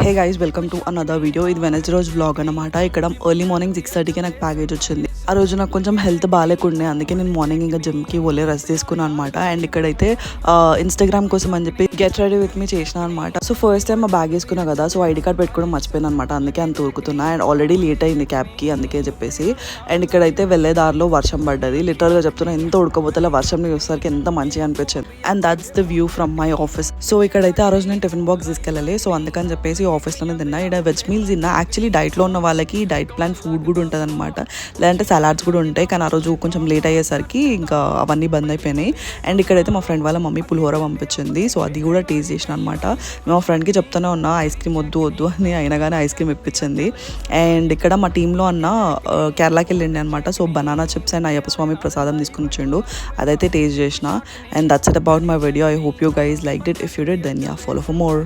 Hey guys, welcome to another video. ఇది Wednesday రోజు vlog అనమాట. ఇక్కడ ఎర్లీ మార్నింగ్ 6:30కి నాకు ప్యాకేజ్ వచ్చింది. ఆ రోజు నాకు కొంచెం హెల్త్ బాగాలేకుండే, అందుకే నేను మార్నింగ్ ఇంకా జిమ్కి పోలే, రెస్ట్ తీసుకున్నాను అనమాట. అండ్ ఇక్కడైతే ఇన్స్టాగ్రామ్ కోసం అని చెప్పి గెట్ రెడీ విత్ మీ చేసిన అనమాట. సో ఫస్ట్ టైం మా బ్యాగ్ వేసుకున్నా కదా, సో ఐడి కార్డ్ పెట్టుకోవడం మర్చిపోయాను అనమాట. అందుకే అంత ఊరుకుతున్నా. అండ్ ఆల్రెడీ లేట్ అయింది క్యాబ్కి, అందుకే చెప్పేసి. అండ్ ఇక్కడైతే వెళ్ళే దారిలో వర్షం పడ్డది. లిటరల్గా చెప్తున్నా, ఎంత ఉడకపోతే వర్షం చూసేసరికి ఎంత మంచిగా అనిపించింది. And that's the view from my office. So ఇక్కడైతే ఆ రోజు నేను టిఫిన్ బాక్స్ తీసుకెళ్ళాలి, సో అందుకని చెప్పేసి ఆఫీస్లోనే తిన్నా. ఇక్కడ వెజ్ మీల్స్ తిన్నా. యాక్చువల్లీ డైట్లో ఉన్న వాళ్ళకి డైట్ ప్లాన్ ఫుడ్ కూడా ఉంటుంది అనమాట, లేదంటే సలాడ్స్ కూడా ఉంటాయి. కానీ ఆ రోజు కొంచెం లేట్ అయ్యేసరికి ఇంకా అవన్నీ బంద్ అయిపోయినాయి. అండ్ ఇక్కడైతే మా ఫ్రెండ్ వాళ్ళ మమ్మీ పులిహోర పంపించింది, సో అది కూడా టేస్ట్ చేసిన అనమాట. మా ఫ్రెండ్కి చెప్తానే ఉన్నా ఐస్ క్రీమ్ వద్దు అని, అయినా కానీ ఐస్ క్రీమ్ ఇప్పించింది. అండ్ ఇక్కడ మా టీంలో అన్న కేరళకి వెళ్ళిండి అనమాట. So banana chips and Ayyappa Swamy ప్రసాదం తీసుకుని వచ్చిండు, అదైతే టేస్ట్ చేసిన. And that's it about my video. I hope you guys liked it. If you did, then ya, follow for more.